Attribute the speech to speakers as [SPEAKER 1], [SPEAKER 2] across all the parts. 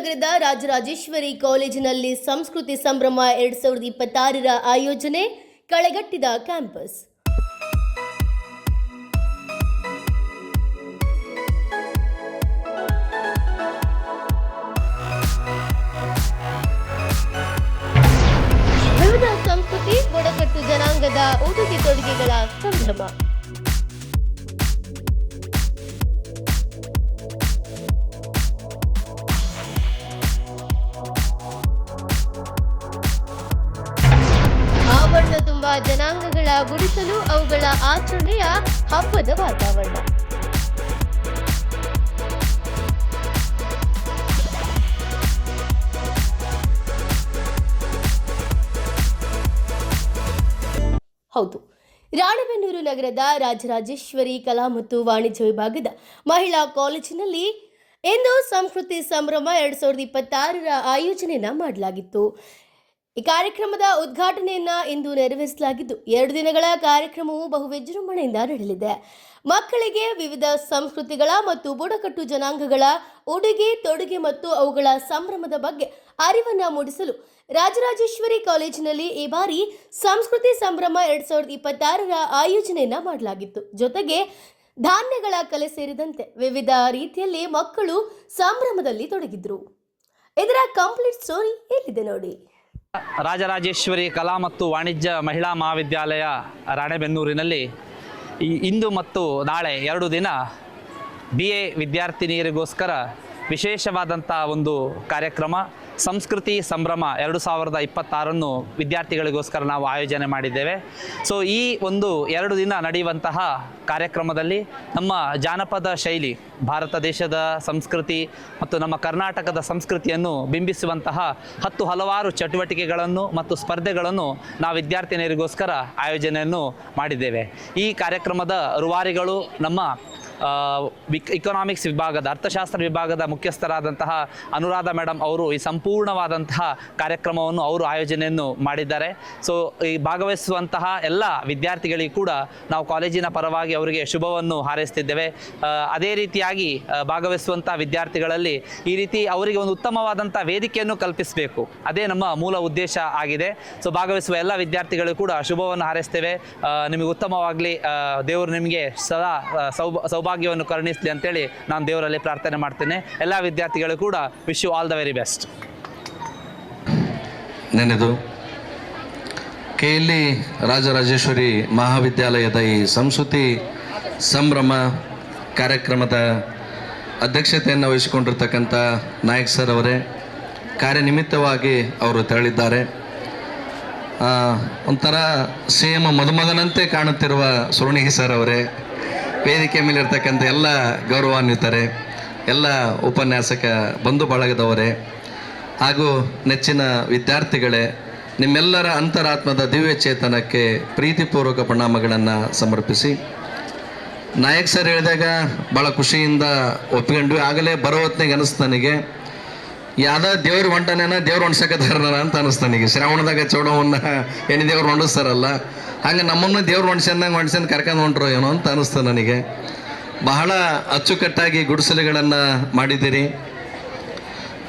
[SPEAKER 1] ನಗರದ ರಾಜರಾಜೇಶ್ವರಿ ಕಾಲೇಜಿನಲ್ಲಿ ಸಂಸ್ಕೃತಿ ಸಂಭ್ರಮ 2026ರ ಆಯೋಜನೆ, ಕಳೆಗಟ್ಟಿದ ಕ್ಯಾಂಪಸ್. ವಿವಿಧ ಸಂಸ್ಕೃತಿ, ಬುಡಕಟ್ಟು ಜನಾಂಗದ ಉಡುಗೆ ತೊಡುಗೆಗಳ ಸಂಭ್ರಮ. ಆವರಣ ತುಂಬಾ ಜನಾಂಗಗಳ ಗುಡಿಸಲು ಅವುಗಳ ಆಚರಣೆಯ ಹಬ್ಬದ ವಾತಾವರಣ. ಹೌದು, ರಾಣೆಬೆನ್ನೂರು ನಗರದ ರಾಜರಾಜೇಶ್ವರಿ ಕಲಾ ಮತ್ತು ವಾಣಿಜ್ಯ ವಿಭಾಗದ ಮಹಿಳಾ ಕಾಲೇಜಿನಲ್ಲಿ ಇಂದು ಸಂಸ್ಕೃತಿ ಸಂಭ್ರಮ 2026ರ ಆಯೋಜನೆಯನ್ನ ಮಾಡಲಾಗಿತ್ತು. ಈ ಕಾರ್ಯಕ್ರಮದ ಉದ್ಘಾಟನೆಯನ್ನ ಇಂದು ನೆರವೇರಿಸಲಾಗಿದ್ದು, 2 ದಿನಗಳ ಕಾರ್ಯಕ್ರಮವು ಬಹು ವಿಜೃಂಭಣೆಯಿಂದ ನಡೆಯಲಿದೆ. ಮಕ್ಕಳಿಗೆ ವಿವಿಧ ಸಂಸ್ಕೃತಿಗಳ ಮತ್ತು ಬುಡಕಟ್ಟು ಜನಾಂಗಗಳ ಉಡುಗೆ ತೊಡುಗೆ ಮತ್ತು ಅವುಗಳ ಸಂಭ್ರಮದ ಬಗ್ಗೆ ಅರಿವನ್ನ ಮೂಡಿಸಲು ರಾಜರಾಜೇಶ್ವರಿ ಕಾಲೇಜಿನಲ್ಲಿ ಈ ಬಾರಿ ಸಂಸ್ಕೃತಿ ಸಂಭ್ರಮ 2026ರ ಆಯೋಜನೆಯನ್ನ ಮಾಡಲಾಗಿತ್ತು. ಜೊತೆಗೆ ಧಾನ್ಯಗಳ ಕಲೆ ಸೇರಿದಂತೆ ವಿವಿಧ ರೀತಿಯಲ್ಲಿ ಮಕ್ಕಳು ಸಂಭ್ರಮದಲ್ಲಿ ತೊಡಗಿದ್ರು. ಇದರ ಕಂಪ್ಲೀಟ್ ಸ್ಟೋರಿ ಇಲ್ಲಿದೆ ನೋಡಿ.
[SPEAKER 2] ರಾಜರಾಜೇಶ್ವರಿ ಕಲಾ ಮತ್ತು ವಾಣಿಜ್ಯ ಮಹಿಳಾ ಮಹಾವಿದ್ಯಾಲಯ ರಾಣೆಬೆನ್ನೂರಿನಲ್ಲಿ ಇಂದು ಮತ್ತು ನಾಳೆ 2 ದಿನ BA ವಿದ್ಯಾರ್ಥಿನಿಯರಿಗೋಸ್ಕರ ವಿಶೇಷವಾದಂಥ ಒಂದು ಕಾರ್ಯಕ್ರಮ ಸಂಸ್ಕೃತಿ ಸಂಭ್ರಮ 2026 ವಿದ್ಯಾರ್ಥಿಗಳಿಗೋಸ್ಕರ ನಾವು ಆಯೋಜನೆ ಮಾಡಿದ್ದೇವೆ. ಸೊ ಈ ಒಂದು 2 ದಿನ ನಡೆಯುವಂತಹ ಕಾರ್ಯಕ್ರಮದಲ್ಲಿ ನಮ್ಮ ಜಾನಪದ ಶೈಲಿ, ಭಾರತ ದೇಶದ ಸಂಸ್ಕೃತಿ ಮತ್ತು ನಮ್ಮ ಕರ್ನಾಟಕದ ಸಂಸ್ಕೃತಿಯನ್ನು ಬಿಂಬಿಸುವಂತಹ ಹಲವಾರು ಚಟುವಟಿಕೆಗಳನ್ನು ಮತ್ತು ಸ್ಪರ್ಧೆಗಳನ್ನು ನಾವು ವಿದ್ಯಾರ್ಥಿನಿಯರಿಗೋಸ್ಕರ ಆಯೋಜನೆಯನ್ನು ಮಾಡಿದ್ದೇವೆ. ಈ ಕಾರ್ಯಕ್ರಮದ ರೂವಾರಿಗಳು ನಮ್ಮ ಇಕನಾಮಿಕ್ಸ್ ವಿಭಾಗದ ಅರ್ಥಶಾಸ್ತ್ರ ವಿಭಾಗದ ಮುಖ್ಯಸ್ಥರಾದಂತಹ ಅನುರಾಧ ಮೇಡಮ್ ಅವರು ಈ ಸಂಪೂರ್ಣವಾದಂತಹ ಕಾರ್ಯಕ್ರಮವನ್ನು ಅವರು ಆಯೋಜನೆಯನ್ನು ಮಾಡಿದ್ದಾರೆ. ಸೊ ಈ ಭಾಗವಹಿಸುವಂತಹ ಎಲ್ಲ ವಿದ್ಯಾರ್ಥಿಗಳಿಗೂ ಕೂಡ ನಾವು ಕಾಲೇಜಿನ ಪರವಾಗಿ ಅವರಿಗೆ ಶುಭವನ್ನು ಹಾರೈಸ್ತಿದ್ದೇವೆ. ಅದೇ ರೀತಿಯಾಗಿ ಭಾಗವಹಿಸುವಂಥ ವಿದ್ಯಾರ್ಥಿಗಳಲ್ಲಿ ಈ ರೀತಿ ಅವರಿಗೆ ಒಂದು ಉತ್ತಮವಾದಂಥ ವೇದಿಕೆಯನ್ನು ಕಲ್ಪಿಸಬೇಕು, ಅದೇ ನಮ್ಮ ಮೂಲ ಉದ್ದೇಶ ಆಗಿದೆ. ಸೊ ಭಾಗವಹಿಸುವ ಎಲ್ಲ ವಿದ್ಯಾರ್ಥಿಗಳಿಗೂ ಕೂಡ ಶುಭವನ್ನು ಹಾರೈಸ್ತೇವೆ. ನಿಮಗೆ ಉತ್ತಮವಾಗಲಿ, ದೇವರು ನಿಮಗೆ ಸದಾ ಸೌಭಾಗ್ಯವನ್ನು ಕರುಣಿಸಲಿ ಅಂತೇಳಿ ನಾನು ದೇವರಲ್ಲಿ ಪ್ರಾರ್ಥನೆ ಮಾಡ್ತೇನೆ. ಎಲ್ಲ ವಿದ್ಯಾರ್ಥಿಗಳು ಕೂಡ wish you all the very best.
[SPEAKER 3] ನೆನೆದು KLE ರಾಜರಾಜೇಶ್ವರಿ ಮಹಾವಿದ್ಯಾಲಯದ ಈ ಸಂಸ್ಕೃತಿ ಸಂಭ್ರಮ ಕಾರ್ಯಕ್ರಮದ ಅಧ್ಯಕ್ಷತೆಯನ್ನು ವಹಿಸಿಕೊಂಡಿರ್ತಕ್ಕಂಥ ನಾಯಕ್ ಸರ್ ಅವರೇ, ಕಾರ್ಯನಿಮಿತ್ತವಾಗಿ ಅವರು ತೆರಳಿದ್ದಾರೆ. ಒಂಥರ ಸೇಮ ಮದುಮಗನಂತೆ ಕಾಣುತ್ತಿರುವ ಸುವರ್ಣಿಗೆ ಸರ್ ಅವರೇ, ವೇದಿಕೆ ಮೇಲಿರ್ತಕ್ಕಂಥ ಎಲ್ಲ ಗೌರವಾನ್ವಿತರೆ, ಎಲ್ಲ ಉಪನ್ಯಾಸಕ ಬಂಧು ಬಳಗದವರೇ ಹಾಗೂ ನೆಚ್ಚಿನ ವಿದ್ಯಾರ್ಥಿಗಳೇ, ನಿಮ್ಮೆಲ್ಲರ ಅಂತರಾತ್ಮದ ದಿವ್ಯ ಚೇತನಕ್ಕೆ ಪ್ರೀತಿಪೂರ್ವಕ ಪ್ರಣಾಮಗಳನ್ನು ಸಮರ್ಪಿಸಿ, ನಾಯಕ್ ಸರ್ ಹೇಳಿದಾಗ ಭಾಳ ಖುಷಿಯಿಂದ ಒಪ್ಪಿಕೊಂಡ್ವಿ. ಆಗಲೇ ಬರೋ ಹೊತ್ತಿಗೆ ಅನಿಸ್ತು ನನಗೆ, ಯಾವ್ದೋ ದೇವ್ರು ಹೊಂಟನೇನ ದೇವ್ರು ಹೊಣ್ಸಕತ್ತಾರ ಅಂತ ಅನಿಸ್ತು ನನಗೆ. ಶ್ರಾವಣದಾಗ ಚೌಡವನ್ನು ಎಣ್ಣೆ ದೇವ್ರು ಹೊಂಡಿಸ್ತಾರಲ್ಲ, ಹಂಗೆ ನಮ್ಮನ್ನು ದೇವ್ರು ಹೊಣ್ಸಂದು ಕರ್ಕೊಂಡು ಹೊಂಟ್ರು ಏನೋ ಅಂತ ಅನಿಸ್ತು ನನಗೆ. ಬಹಳ ಅಚ್ಚುಕಟ್ಟಾಗಿ ಗುಡಿಸಲುಗಳನ್ನು ಮಾಡಿದ್ದೀರಿ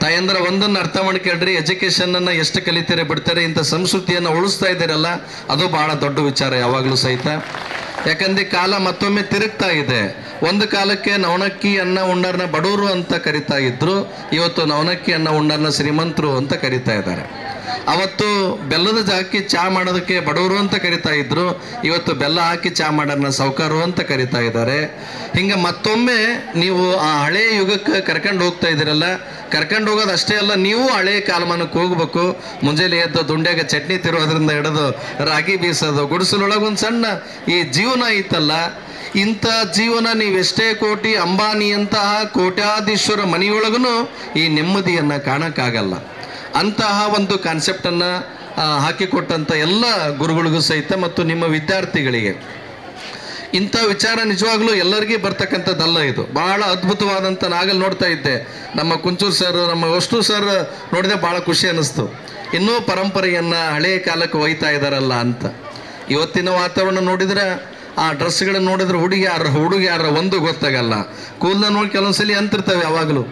[SPEAKER 3] ತಾಯಂದ್ರ. ಒಂದನ್ನು ಅರ್ಥ ಮಾಡ್ಕೊಳ್ರಿ, ಎಜುಕೇಷನನ್ನು ಎಷ್ಟು ಕಲಿತೀರಿ ಬಿಡ್ತಾರೆ, ಇಂಥ ಸಂಸ್ಕೃತಿಯನ್ನು ಉಳಿಸ್ತಾ ಇದ್ದೀರಲ್ಲ, ಅದು ಬಹಳ ದೊಡ್ಡ ವಿಚಾರ ಯಾವಾಗಲೂ ಸಹಿತ. ಯಾಕಂದ್ರೆ ಕಾಲ ಮತ್ತೊಮ್ಮೆ ತಿರುಗ್ತಾ ಇದೆ. ಒಂದು ಕಾಲಕ್ಕೆ ನವಣಕ್ಕಿ ಅನ್ನ ಉಂಡರ್ನ ಬಡವರು ಅಂತ ಕರಿತಾ ಇದ್ರು, ಇವತ್ತು ನವಣಕ್ಕಿ ಅನ್ನ ಉಂಡರ್ನ ಶ್ರೀಮಂತರು ಅಂತ ಕರಿತಾ ಇದ್ದಾರೆ. ಅವತ್ತು ಬೆಲ್ಲದ ಹಾಕಿ ಚಾ ಮಾಡೋದಕ್ಕೆ ಬಡವರು ಅಂತ ಕರಿತಾ ಇದ್ರು, ಇವತ್ತು ಬೆಲ್ಲ ಹಾಕಿ ಚಾ ಮಾಡೋರ್ನ ಸಾಹುಕಾರರು ಅಂತ ಕರಿತಾ ಇದ್ದಾರೆ. ಹಿಂಗೆ ಮತ್ತೊಮ್ಮೆ ನೀವು ಆ ಹಳೆ ಯುಗಕ್ಕೆ ಕರ್ಕೊಂಡು ಹೋಗ್ತಾ ಇದ್ದೀರಲ್ಲ, ಕರ್ಕೊಂಡು ಹೋಗೋದು ಅಷ್ಟೇ ಅಲ್ಲ, ನೀವು ಹಳೆ ಕಾಲಮಾನಕ್ಕೆ ಹೋಗ್ಬೇಕು. ಮುಂಜಾನೆ ಎದ್ದು ದುಂಡ್ಯಾಗ ಚಟ್ನಿ ತಿರುವುದರಿಂದ ಹಿಡಿದು ರಾಗಿ ಬೀಸೋದು, ಗುಡಿಸಲೊಳಗೊಂದು ಸಣ್ಣ ಈ ಜೀವನ ಐತಲ್ಲ, ಇಂಥ ಜೀವನ ನೀವೆಷ್ಟೇ ಕೋಟಿ ಅಂಬಾನಿಯಂತಹ ಕೋಟ್ಯಾಧೀಶ್ವರ ಮನೆಯೊಳಗೂ ಈ ನೆಮ್ಮದಿಯನ್ನು ಕಾಣಕ್ಕಾಗಲ್ಲ. ಅಂತಹ ಒಂದು ಕಾನ್ಸೆಪ್ಟನ್ನು ಹಾಕಿಕೊಟ್ಟಂಥ ಎಲ್ಲ ಗುರುಗಳಿಗೂ ಸಹಿತ ಮತ್ತು ನಿಮ್ಮ ವಿದ್ಯಾರ್ಥಿಗಳಿಗೆ ಇಂಥ ವಿಚಾರ ನಿಜವಾಗ್ಲೂ ಎಲ್ಲರಿಗೂ ಬರ್ತಕ್ಕಂಥದ್ದಲ್ಲ. ಇದು ಬಹಳ ಅದ್ಭುತವಾದಂಥ, ನಾಗಲ್ಲಿ ನೋಡ್ತಾ ಇದ್ದೆ ನಮ್ಮ ಕುಂಚೂರು ಸರ್, ನಮ್ಮ ಅಷ್ಟು ಸರ್ ನೋಡಿದೆ ಭಾಳ ಖುಷಿ ಅನ್ನಿಸ್ತು. ಇನ್ನೂ ಪರಂಪರೆಯನ್ನು ಹಳೆಯ ಕಾಲಕ್ಕೆ ಒಯ್ತಾ ಇದ್ದಾರಲ್ಲ ಅಂತ. ಇವತ್ತಿನ ವಾತಾವರಣ ನೋಡಿದರೆ ಆ ಡ್ರೆಸ್ಗಳನ್ನು ನೋಡಿದ್ರೆ ಹುಡುಗಿ ಯಾರ ಒಂದು ಗೊತ್ತಾಗಲ್ಲ. ಕೂದಲ ನೋಡಿ ಕೆಲವೊಂದ್ಸಲಿ ಅಂತಿರ್ತವೆ ಯಾವಾಗಲೂ.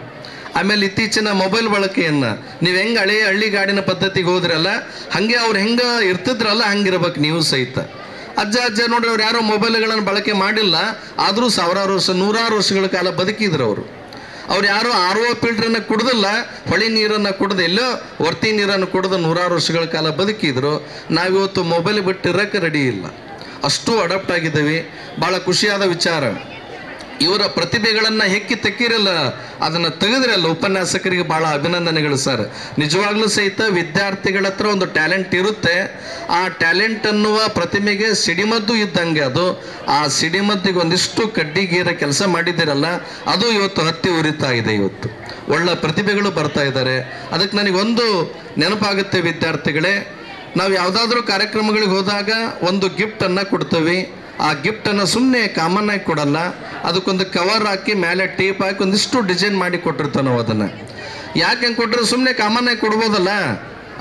[SPEAKER 3] ಆಮೇಲೆ ಇತ್ತೀಚಿನ ಮೊಬೈಲ್ ಬಳಕೆಯನ್ನು ನೀವು ಹೆಂಗೆ ಹಳೆಯ ಹಳ್ಳಿಗಾಡಿನ ಪದ್ಧತಿಗೆ ಹೋದ್ರಲ್ಲ ಹಾಗೆ ಅವ್ರು ಹೆಂಗೆ ಇರ್ತಿದ್ರಲ್ಲ ಹಂಗಿರ್ಬೇಕು ನೀವು ಸಹಿತ. ಅಜ್ಜ ನೋಡ್ರಿ ಅವ್ರು ಯಾರೋ ಮೊಬೈಲ್ಗಳನ್ನು ಬಳಕೆ ಮಾಡಿಲ್ಲ, ಆದರೂ ಸಾವಿರಾರು ವರ್ಷ ನೂರಾರು ವರ್ಷಗಳ ಕಾಲ ಬದುಕಿದ್ರು ಅವರು. ಅವ್ರು ಯಾರೋ RO ಫಿಲ್ಟ್ರನ್ನು ಕುಡ್ದಿಲ್ಲ, ಹೊಳಿ ನೀರನ್ನು ಕುಡ್ದು ಎಲ್ಲೋ ವರ್ತಿ ನೀರನ್ನು ಕುಡ್ದು ನೂರಾರು ವರ್ಷಗಳ ಕಾಲ ಬದುಕಿದ್ರು. ನಾವಿವತ್ತು ಮೊಬೈಲ್ ಬಿಟ್ಟಿರೋಕ್ಕೆ ರೆಡಿ ಇಲ್ಲ, ಅಷ್ಟು ಅಡಾಪ್ಟ್ ಆಗಿದ್ದೀವಿ. ಭಾಳ ಖುಷಿಯಾದ ವಿಚಾರ. ಇವರ ಪ್ರತಿಭೆಗಳನ್ನು ಹೆಕ್ಕಿ ತೆಕ್ಕಿರಲ್ಲ, ಅದನ್ನು ತೆಗೆದ್ರಲ್ಲ ಉಪನ್ಯಾಸಕರಿಗೆ ಭಾಳ ಅಭಿನಂದನೆಗಳು ಸರ್. ನಿಜವಾಗ್ಲೂ ಸಹಿತ ವಿದ್ಯಾರ್ಥಿಗಳ ಹತ್ರ ಒಂದು ಟ್ಯಾಲೆಂಟ್ ಇರುತ್ತೆ. ಆ ಟ್ಯಾಲೆಂಟ್ ಅನ್ನುವ ಪ್ರತಿಮೆಗೆ ಸಿಡಿಮದ್ದು ಇದ್ದಂಗೆ ಅದು. ಆ ಸಿಡಿಮದ್ದಿಗೆ ಒಂದಿಷ್ಟು ಕಡ್ಡಿಗೀರ ಕೆಲಸ ಮಾಡಿದ್ದೀರಲ್ಲ, ಅದು ಇವತ್ತು ಹತ್ತಿ ಉರಿತಾ ಇದೆ. ಇವತ್ತು ಒಳ್ಳೆ ಪ್ರತಿಭೆಗಳು ಬರ್ತಾ ಇದ್ದಾರೆ. ಅದಕ್ಕೆ ನನಗೊಂದು ನೆನಪಾಗುತ್ತೆ ವಿದ್ಯಾರ್ಥಿಗಳೇ, ನಾವು ಯಾವುದಾದ್ರೂ ಕಾರ್ಯಕ್ರಮಗಳಿಗೆ ಹೋದಾಗ ಒಂದು ಗಿಫ್ಟನ್ನು ಕೊಡ್ತೀವಿ. ಆ ಗಿಫ್ಟನ್ನು ಸುಮ್ಮನೆ ಕಾಮನ್ ಆಗಿ ಕೊಡಲ್ಲ, ಅದಕ್ಕೊಂದು ಕವರ್ ಹಾಕಿ ಮೇಲೆ ಟೇಪ್ ಹಾಕಿ ಒಂದಿಷ್ಟು ಡಿಸೈನ್ ಮಾಡಿ ಕೊಟ್ಟಿರ್ತಾವೆ ನಾವು. ಅದನ್ನು ಯಾಕೆ ಹಂಗೆ ಕೊಟ್ಟರೆ ಸುಮ್ಮನೆ ಕಾಮನ್ ಆಗಿ ಕೊಡ್ಬೋದಲ್ಲ,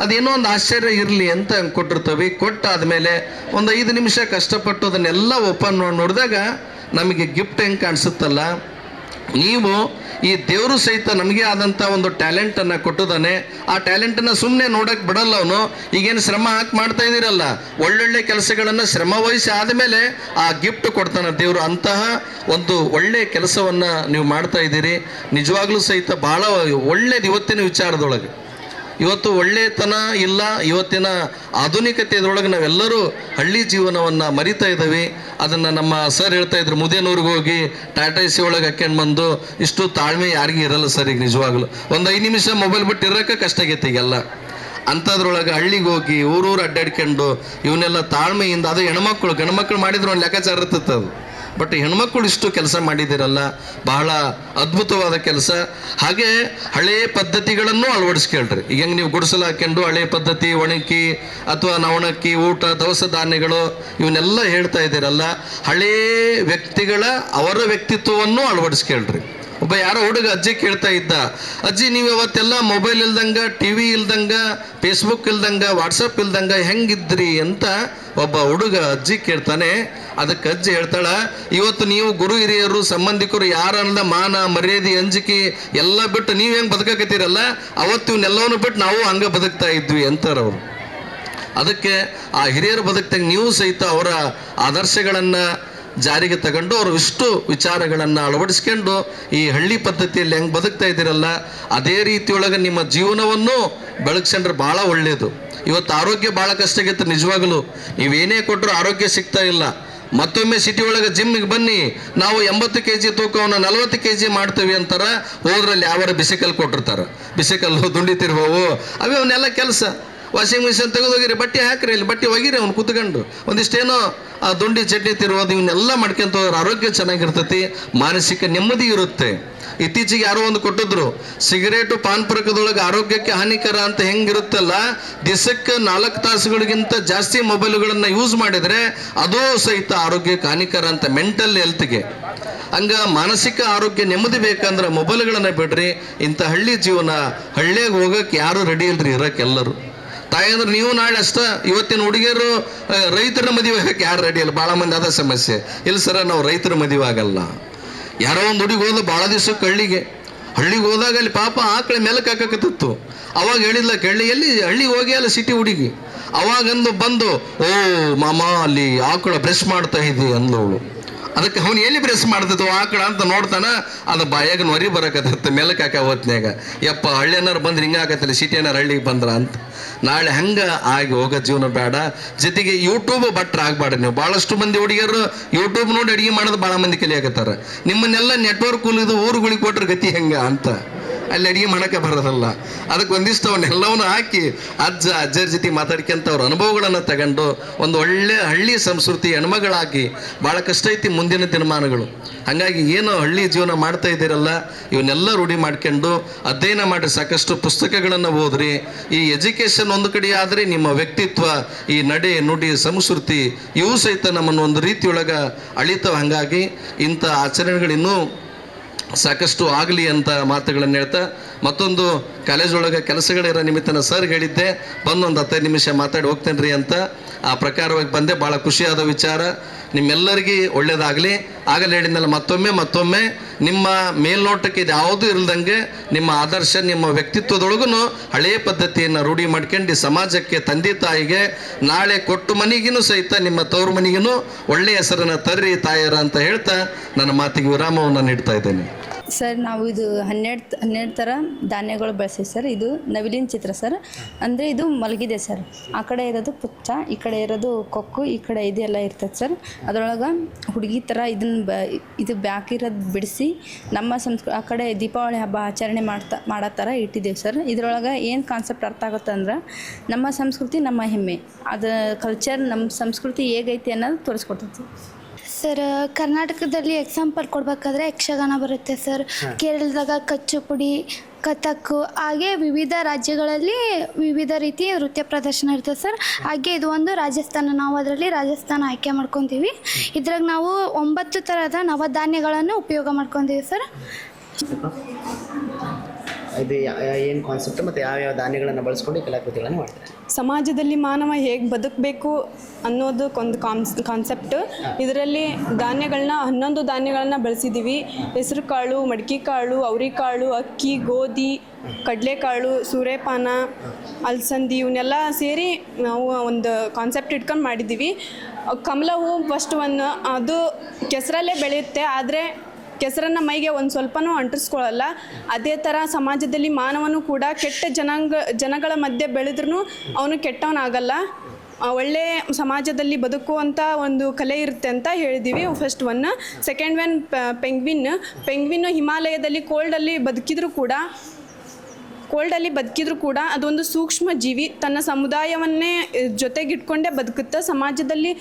[SPEAKER 3] ಅದೇನೋ ಒಂದು ಆಶ್ಚರ್ಯ ಇರಲಿ ಅಂತ ಹಂಗೆ ಕೊಟ್ಟಿರ್ತೀವಿ. ಕೊಟ್ಟಾದಮೇಲೆ ಒಂದು 5 ನಿಮಿಷ ಕಷ್ಟಪಟ್ಟು ಅದನ್ನೆಲ್ಲ ಓಪನ್ ನೋಡಿದಾಗ ನಮಗೆ ಗಿಫ್ಟ್ ಹೆಂಗೆ ಕಾಣಿಸುತ್ತಲ್ಲ, ನೀವು ಈ ದೇವರು ಸಹಿತ ನಮಗೆ ಆದಂಥ ಒಂದು ಟ್ಯಾಲೆಂಟನ್ನು ಕೊಟ್ಟಿದ್ದಾನೆ. ಆ ಟ್ಯಾಲೆಂಟನ್ನು ಸುಮ್ಮನೆ ನೋಡೋಕ್ಕೆ ಬಿಡಲ್ಲ ಅವನು. ಈಗೇನು ಶ್ರಮ ಹಾಕಿ ಮಾಡ್ತಾ ಇದ್ದೀರಲ್ಲ, ಒಳ್ಳೊಳ್ಳೆ ಕೆಲಸಗಳನ್ನು ಶ್ರಮ ವಹಿಸಿ ಆದಮೇಲೆ ಆ ಗಿಫ್ಟ್ ಕೊಡ್ತಾನೆ ದೇವರು. ಅಂತಹ ಒಂದು ಒಳ್ಳೆಯ ಕೆಲಸವನ್ನು ನೀವು ಮಾಡ್ತಾ ಇದ್ದೀರಿ. ನಿಜವಾಗ್ಲೂ ಸಹಿತ ಭಾಳ ಒಳ್ಳೇದು ಇವತ್ತಿನ ವಿಚಾರದೊಳಗೆ. ಇವತ್ತು ಒಳ್ಳೆತನ ಇಲ್ಲ, ಇವತ್ತಿನ ಆಧುನಿಕತೆಯದೊಳಗೆ ನಾವೆಲ್ಲರೂ ಹಳ್ಳಿ ಜೀವನವನ್ನು ಮರಿತಾ ಇದ್ದೀವಿ. ಅದನ್ನು ನಮ್ಮ ಸರ್ ಹೇಳ್ತಾ ಇದ್ರು, ಮುದೇನೂರಿಗೆ ಹೋಗಿ ಟಾಟಾ AC ಒಳಗೆ ಹಾಕ್ಯಂಡು ಬಂದು ಇಷ್ಟು ತಾಳ್ಮೆ ಯಾರಿಗೂ ಇರಲ್ಲ ಸರ್. ಈಗ ನಿಜವಾಗ್ಲು ಒಂದು 5 ನಿಮಿಷ ಮೊಬೈಲ್ ಬಿಟ್ಟು ಇರೋಕ್ಕೆ ಕಷ್ಟ ಆಗೈತೆ ಈಗೆಲ್ಲ. ಅಂಥದ್ರೊಳಗೆ ಹಳ್ಳಿಗೆ ಹೋಗಿ ಊರೂರು ಅಡ್ಡಾಡ್ಕೊಂಡು ಇವನ್ನೆಲ್ಲ ತಾಳ್ಮೆಯಿಂದ, ಅದು ಹೆಣ್ಮಕ್ಳು ಗಂಡ್ಮಕ್ಳು ಮಾಡಿದ್ರು ಒಂದು ಲೆಕ್ಕಾಚಾರ ಇರ್ತದೆ ಅದು. ಬಟ್ ಹೆಣ್ಮಕ್ಳು ಇಷ್ಟು ಕೆಲಸ ಮಾಡಿದ್ದೀರಲ್ಲ, ಬಹಳ ಅದ್ಭುತವಾದ ಕೆಲಸ. ಹಾಗೆ ಹಳೆಯ ಪದ್ಧತಿಗಳನ್ನು ಅಳವಡಿಸ್ಕೊಳ್ರಿ. ಈಗ ಹೆಂಗೆ ನೀವು ಗುಡಿಸಲು ಹಾಕ್ಕೊಂಡು ಹಳೆಯ ಪದ್ಧತಿ, ಒಣಗಿ ಅಥವಾ ನವಣಕ್ಕಿ ಊಟ, ದವಸ ಧಾನ್ಯಗಳು ಇವನ್ನೆಲ್ಲ ಹೇಳ್ತಾ ಇದ್ದೀರಲ್ಲ, ಹಳೆಯ ವ್ಯಕ್ತಿಗಳ ಅವರ ವ್ಯಕ್ತಿತ್ವವನ್ನು ಅಳವಡಿಸ್ಕೊಳ್ರಿ. ಒಬ್ಬ ಯಾರೋ ಹುಡುಗ ಅಜ್ಜಿ ಕೇಳ್ತಾ ಇದ್ದ, ಅಜ್ಜಿ ನೀವು ಅವತ್ತೆಲ್ಲ ಮೊಬೈಲ್ ಇಲ್ದಂಗೆ, TV ಇಲ್ದಂಗೆ, ಫೇಸ್ಬುಕ್ ಇಲ್ದಂಗೆ, ವಾಟ್ಸಪ್ ಇಲ್ದಂಗೆ ಹೆಂಗಿದ್ರಿ ಅಂತ ಒಬ್ಬ ಹುಡುಗ ಅಜ್ಜಿ ಕೇಳ್ತಾನೆ. ಅದಕ್ಕೆ ಅಜ್ಜಿ ಹೇಳ್ತಾಳ, ಇವತ್ತು ನೀವು ಗುರು ಹಿರಿಯರು ಸಂಬಂಧಿಕರು ಯಾರನ್ನ ಮಾನ ಮರ್ಯಾದೆ ಅಂಜಿಕೆ ಎಲ್ಲ ಬಿಟ್ಟು ನೀವು ಹೆಂಗೆ ಬದುಕಕತ್ತೀರಲ್ಲ, ಅವತ್ತು ಇವನ್ನೆಲ್ಲವನ್ನು ಬಿಟ್ಟು ನಾವು ಹಂಗೆ ಬದುಕ್ತಾ ಇದ್ವಿ ಅಂತಾರವ್ರು. ಅದಕ್ಕೆ ಆ ಹಿರಿಯರು ಬದುಕ್ತಾಗ ನೀವು ಸಹಿತ ಅವರ ಆದರ್ಶಗಳನ್ನು ಜಾರಿಗೆ ತಗೊಂಡು ಅವರು ಇಷ್ಟು ವಿಚಾರಗಳನ್ನು ಅಳವಡಿಸ್ಕೊಂಡು ಈ ಹಳ್ಳಿ ಪದ್ಧತಿಯಲ್ಲಿ ಹೆಂಗೆ ಬದುಕ್ತಾ ಇದ್ದೀರಲ್ಲ, ಅದೇ ರೀತಿಯೊಳಗೆ ನಿಮ್ಮ ಜೀವನವನ್ನು ಬೆಳಗ್ಸ್ಕೊಂಡ್ರೆ ಭಾಳ ಒಳ್ಳೆಯದು. ಇವತ್ತು ಆರೋಗ್ಯ ಭಾಳ ಕಷ್ಟ ಆಗೈತೆ ನಿಜವಾಗಲೂ. ನೀವೇನೇ ಕೊಟ್ಟರು ಆರೋಗ್ಯ ಸಿಗ್ತಾ ಇಲ್ಲ. ಮತ್ತೊಮ್ಮೆ ಸಿಟಿ ಒಳಗೆ ಜಿಮ್ಮಿಗೆ ಬನ್ನಿ, ನಾವು 80 kg ತೂಕವನ್ನು 40 kg ಮಾಡ್ತೀವಿ ಅಂತಾರೆ. ಹೋದ್ರಲ್ಲಿ ಯಾವಾರ ಬಿಸಿಕಲ್ ಕೊಟ್ಟಿರ್ತಾರೆ, ಬಿಸಿಕಲ್ಲು ದುಂಡಿ ತಿರುವವು ಅವೇ ಅವನ್ನೆಲ್ಲ ಕೆಲಸ. ವಾಷಿಂಗ್ ಮಿಷಿನ್ ತೆಗೆದೋಗಿರಿ, ಬಟ್ಟೆ ಹಾಕ್ರಿ, ಇಲ್ಲಿ ಬಟ್ಟೆ ಒಗಿರಿ ಅವ್ನು ಕೂತ್ಕೊಂಡು, ಒಂದಿಷ್ಟೇನೋ ಆ ದುಂಡಿ ಚಟ್ನಿ ತಿರುವುದು ಇವನ್ನೆಲ್ಲ ಮಾಡ್ಕೊಂತ ಹೋದ್ರೆ ಆರೋಗ್ಯ ಚೆನ್ನಾಗಿರ್ತೈತಿ, ಮಾನಸಿಕ ನೆಮ್ಮದಿ ಇರುತ್ತೆ. ಇತ್ತೀಚೆಗೆ ಯಾರೋ ಒಂದು ಕೊಟ್ಟಿದ್ರು, ಸಿಗರೇಟು ಪಾನ್ಪುರಕದೊಳಗೆ ಆರೋಗ್ಯಕ್ಕೆ ಹಾನಿಕರ ಅಂತ ಹೆಂಗಿರುತ್ತಲ್ಲ, ದಿವಸಕ್ಕೆ 4 ತಾಸುಗಳಿಗಿಂತ ಜಾಸ್ತಿ ಮೊಬೈಲ್ಗಳನ್ನು ಯೂಸ್ ಮಾಡಿದರೆ ಅದು ಸಹಿತ ಆರೋಗ್ಯಕ್ಕೆ ಹಾನಿಕರ ಅಂತ, ಮೆಂಟಲ್ ಹೆಲ್ತ್ಗೆ. ಹಂಗ ಮಾನಸಿಕ ಆರೋಗ್ಯ ನೆಮ್ಮದಿ ಬೇಕಂದ್ರೆ ಮೊಬೈಲ್ಗಳನ್ನು ಬಿಡ್ರಿ. ಇಂಥ ಹಳ್ಳಿ ಜೀವನ, ಹಳ್ಳಿಯಾಗ ಹೋಗಕ್ಕೆ ಯಾರು ರೆಡಿ ಇಲ್ರಿ ಇರೋಕ್ಕೆಲ್ಲರೂ. ತಾಯಂದ್ರೆ ನೀವು ನಾಳೆ ಅಷ್ಟ, ಇವತ್ತಿನ ಹುಡುಗಿಯರು ರೈತರ ಮದುವೆ ಆಗಕ್ಕೆ ಯಾರು ರೆಡಿ ಇಲ್ಲ. ಭಾಳ ಮಂದಿ ಅದ ಸಮಸ್ಯೆ. ಇಲ್ಲ ಸರ ನಾವು ರೈತರ ಮದುವೆ ಆಗಲ್ಲ. ಯಾರೋ ಒಂದು ಹುಡುಗಿ ಹೋದ ಭಾಳ ದಿವ್ಸಕ್ಕೆ ಹಳ್ಳಿಗೆ ಹೋದಾಗ ಅಲ್ಲಿ ಪಾಪ ಆಕಳ ಮೆಲಕ್ಕೆ ಹಾಕಕತ್ತಿತ್ತು. ಅವಾಗ ಹೇಳಿದ್ಲ, ಕೇಳಿ ಎಲ್ಲಿ ಹಳ್ಳಿಗೆ ಹೋಗಿ ಅಲ್ಲ ಸಿಟಿ ಹುಡುಗಿ. ಅವಾಗಂದು ಬಂದು, ಓ ಮಾಮ ಅಲ್ಲಿ ಆಕಳ ಬ್ರಷ್ ಮಾಡ್ತಾ ಇದ್ದಿ ಅಂದವಳು. ಅದಕ್ಕೆ ಅವನು ಎಲ್ಲಿ ಬ್ರಷ್ ಮಾಡ್ತಿತ್ತು ಆಕಳ ಅಂತ ನೋಡ್ತಾನ, ಅದು ಬಾಯಾಗ ನೊರಿ ಬರಕತ್ತ ಮೆಲಕ್ಕೆ ಹಾಕ ಹೊತ್ನ್ಯಾಗ. ಯಪ್ಪ ಹಳ್ಳಿಯನ್ನಾರು ಬಂದ್ರೆ ಹಿಂಗೆ ಆಗತ್ತಲ್ಲ, ಸಿಟಿಯನ್ನಾರು ಹಳ್ಳಿಗೆ ಬಂದ್ರ ಅಂತ. ನಾಳೆ ಹಂಗೆ ಆಗಿ ಹೋಗೋ ಜೀವನ ಬೇಡ. ಜೊತೆಗೆ ಯೂಟ್ಯೂಬ್ ಭಟ್ರ ಆಗ್ಬಾರ್ದು ನೀವು. ಭಾಳಷ್ಟು ಮಂದಿ ಹುಡುಗಿಯರು ಯೂಟ್ಯೂಬ್ ನೋಡಿ ಅಡುಗೆ ಮಾಡೋದು ಭಾಳ ಮಂದಿ ಕಲಿಯಾಕತ್ತಾರ. ನಿಮ್ಮನ್ನೆಲ್ಲ ನೆಟ್ವರ್ಕ್ ಉಳಿದು ಊರುಗಳಿಗೆ ಕೊಟ್ರೆ ಗತಿ ಹೆಂಗೆ ಅಂತ, ಅಲ್ಲಿ ಅಡುಗೆ ಮಾಡೋಕ್ಕೆ ಬರೋದಲ್ಲ. ಅದಕ್ಕೆ ಒಂದಿಷ್ಟು ಅವನ್ನೆಲ್ಲವನ್ನು ಹಾಕಿ ಅಜ್ಜರ ಜೊತೆ ಮಾತಾಡ್ಕೊಂತ ಅವ್ರ ಅನುಭವಗಳನ್ನು ತಗೊಂಡು ಒಂದು ಒಳ್ಳೆ ಹಳ್ಳಿ ಸಂಸ್ಕೃತಿ ಹೆಣ್ಮಗಳಾಗಿ ಭಾಳ ಕಷ್ಟ ಐತಿ ಮುಂದಿನ ದಿನಮಾನಗಳು. ಹಾಗಾಗಿ ಏನು ಹಳ್ಳಿ ಜೀವನ ಮಾಡ್ತಾ ಇದ್ದೀರಲ್ಲ, ಇವನ್ನೆಲ್ಲ ರೂಢಿ ಮಾಡ್ಕೊಂಡು ಅಧ್ಯಯನ ಮಾಡಿ ಸಾಕಷ್ಟು ಪುಸ್ತಕಗಳನ್ನು ಓದ್ರಿ. ಈ ಎಜುಕೇಷನ್ ಒಂದು ಕಡೆ ಆದರೆ ನಿಮ್ಮ ವ್ಯಕ್ತಿತ್ವ, ಈ ನಡೆ ನುಡಿ ಸಂಸ್ಕೃತಿ ಇವು ಸಹಿತ ನಮ್ಮನ್ನು ಒಂದು ರೀತಿಯೊಳಗೆ ಅಳಿತಾವೆ. ಹಾಗಾಗಿ ಇಂಥ ಆಚರಣೆಗಳಿನ್ನೂ ಸಾಕಷ್ಟು ಆಗಲಿ ಅಂತ ಮಾತುಗಳನ್ನು ಹೇಳ್ತಾ, ಮತ್ತೊಂದು ಕಾಲೇಜೊಳಗೆ ಕೆಲಸಗಳಿರೋ ನಿಮಿತ್ತನ ಸರ್ ಹೇಳಿದ್ದೆ, ಬಂದೊಂದು 15 ನಿಮಿಷ ಮಾತಾಡಿ ಹೋಗ್ತೇನೆ ರೀ ಅಂತ. ಆ ಪ್ರಕಾರವಾಗಿ ಬಂದೆ. ಭಾಳ ಖುಷಿಯಾದ ವಿಚಾರ. ನಿಮ್ಮೆಲ್ಲರಿಗೂ ಒಳ್ಳೇದಾಗಲಿ. ಆಗಲೇ ಹೇಳಿದ್ನಲ್ಲ, ಮತ್ತೊಮ್ಮೆ ನಿಮ್ಮ ಮೇಲ್ನೋಟಕ್ಕೆ ಇದು ಯಾವುದೂ ಇಲ್ದಂಗೆ ನಿಮ್ಮ ಆದರ್ಶ, ನಿಮ್ಮ ವ್ಯಕ್ತಿತ್ವದೊಳಗೂ ಹಳೆಯ ಪದ್ಧತಿಯನ್ನು ರೂಢಿ ಮಾಡ್ಕೊಂಡು ಸಮಾಜಕ್ಕೆ, ತಂದೆ ತಾಯಿಗೆ ನಾಳೆ ಕೊಟ್ಟು ಮನೆಗಿನೂ ಸಹಿತ ನಿಮ್ಮ ತವರು ಮನೆಗಿನೂ ಒಳ್ಳೆಯ ಹೆಸರನ್ನು ತರ್ರಿ ತಾಯರ ಅಂತ ಹೇಳ್ತಾ ನನ್ನ ಮಾತಿಗೆ ವಿರಾಮವನ್ನು ನೀಡ್ತಾ ಇದ್ದೇನೆ.
[SPEAKER 4] ಸರ್, ನಾವು ಇದು 12 ಥರ ಧಾನ್ಯಗಳು ಬಳಸ್ತೀವಿ ಸರ್. ಇದು ನವಿಲಿನ ಚಿತ್ರ ಸರ್. ಅಂದರೆ ಇದು ಮಲಗಿದೆ ಸರ್. ಆ ಕಡೆ ಇರೋದು ಪುಚ್ಚ, ಈ ಕಡೆ ಇರೋದು ಕೊಕ್ಕು, ಈ ಕಡೆ ಇದೆಲ್ಲ ಇರ್ತದೆ ಸರ್. ಅದರೊಳಗೆ ಹುಡುಗಿ ಥರ ಇದು ಬ್ಯಾಕಿರೋದು ಬಿಡಿಸಿ ನಮ್ಮ ಆ ಕಡೆ ದೀಪಾವಳಿ ಹಬ್ಬ ಆಚರಣೆ ಮಾಡೋ ಥರ ಇಟ್ಟಿದ್ದೇವೆ ಸರ್. ಇದರೊಳಗೆ ಏನು ಕಾನ್ಸೆಪ್ಟ್ ಅರ್ಥ ಆಗುತ್ತೆ ಅಂದ್ರೆ ನಮ್ಮ ಸಂಸ್ಕೃತಿ ನಮ್ಮ ಹೆಮ್ಮೆ, ಅದು ಕಲ್ಚರ್, ನಮ್ಮ ಸಂಸ್ಕೃತಿ ಹೇಗೈತಿ ಅನ್ನೋದು ತೋರಿಸ್ಕೊಡ್ತೈತಿ
[SPEAKER 5] ಸರ್. ಕರ್ನಾಟಕದಲ್ಲಿ ಎಕ್ಸಾಂಪಲ್ ಕೊಡಬೇಕಾದ್ರೆ ಯಕ್ಷಗಾನ ಬರುತ್ತೆ ಸರ್. ಕೇರಳದಾಗ ಕಚ್ಚುಪುಡಿ, ಕಥಕ್ಕು, ಹಾಗೆ ವಿವಿಧ ರಾಜ್ಯಗಳಲ್ಲಿ ವಿವಿಧ ರೀತಿಯ ನೃತ್ಯ ಪ್ರದರ್ಶನ ಇರ್ತದೆ ಸರ್. ಹಾಗೆ ಇದು ಒಂದು ರಾಜಸ್ಥಾನ, ನಾವು ಅದರಲ್ಲಿ ರಾಜಸ್ಥಾನ ಆಯ್ಕೆ ಮಾಡ್ಕೊತೀವಿ. ಇದ್ರಾಗ ನಾವು 9 ಥರದ ನವಧಾನ್ಯಗಳನ್ನು ಉಪಯೋಗ ಮಾಡ್ಕೊತೀವಿ ಸರ್.
[SPEAKER 6] ಇದು ಏನು ಕಾನ್ಸೆಪ್ಟ್ ಮತ್ತು ಯಾವ್ಯಾವ ಧಾನ್ಯಗಳನ್ನು ಬಳಸ್ಕೊಂಡು ಕಲಾಕೃತಿಗಳನ್ನು ಮಾಡ್ತಾರೆ?
[SPEAKER 7] ಸಮಾಜದಲ್ಲಿ ಮಾನವ ಹೇಗೆ ಬದುಕಬೇಕು ಅನ್ನೋದಕ್ಕೊಂದು ಕಾನ್ಸೆಪ್ಟ್. ಇದರಲ್ಲಿ ಧಾನ್ಯಗಳನ್ನ 11 ಧಾನ್ಯಗಳನ್ನ ಬಳಸಿದ್ದೀವಿ. ಹೆಸರು ಕಾಳು, ಮಡಿಕೆ ಕಾಳು, ಅವರೆಕಾಳು, ಅಕ್ಕಿ, ಗೋಧಿ, ಕಡಲೆಕಾಳು, ಸೂರ್ಯಪಾನ, ಅಲಸಂದಿ ಇವನ್ನೆಲ್ಲ ಸೇರಿ ನಾವು ಒಂದು ಕಾನ್ಸೆಪ್ಟ್ ಇಟ್ಕೊಂಡು ಮಾಡಿದ್ದೀವಿ. ಕಮಲ ಹೂವು ಫಸ್ಟ್ ಅದು ಕೆಸರಲ್ಲೇ ಬೆಳೆಯುತ್ತೆ, ಆದರೆ ಕೆಸರನ್ನು ಮೈಗೆ ಒಂದು ಸ್ವಲ್ಪನೂ ಅಂಟಿಸ್ಕೊಳ್ಳಲ್ಲ. ಅದೇ ಥರ ಸಮಾಜದಲ್ಲಿ ಮಾನವನು ಕೂಡ ಕೆಟ್ಟ ಜನಗಳ ಮಧ್ಯೆ ಬೆಳೆದ್ರೂ ಅವನು ಕೆಟ್ಟವನಾಗಲ್ಲ, ಒಳ್ಳೆ ಸಮಾಜದಲ್ಲಿ ಬದುಕುವಂಥ ಒಂದು ಕಲೆ ಇರುತ್ತೆ ಅಂತ ಹೇಳಿದ್ದೀವಿ. First one. Second one penguin ಹಿಮಾಲಯದಲ್ಲಿ ಕೋಲ್ಡಲ್ಲಿ ಬದುಕಿದ್ರೂ ಕೂಡ ಅದೊಂದು ಸೂಕ್ಷ್ಮ ಜೀವಿ, ತನ್ನ ಸಮುದಾಯವನ್ನೇ ಜೊತೆಗಿಟ್ಕೊಂಡೇ ಬದುಕುತ್ತೆ. ಸಮಾಜದಲ್ಲಿ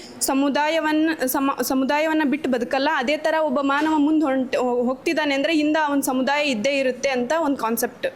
[SPEAKER 7] ಸಮುದಾಯವನ್ನು ಬಿಟ್ಟು ಬದುಕಲ್ಲ. ಅದೇ ಥರ ಒಬ್ಬ ಮಾನವ ಮುಂದೆ ಹೋಗ್ತಿದ್ದಾನೆ ಅಂದರೆ ಹಿಂದೆ ಅವನ ಸಮುದಾಯ ಇದ್ದೇ ಇರುತ್ತೆ ಅಂತ ಒಂದು ಕಾನ್ಸೆಪ್ಟ್.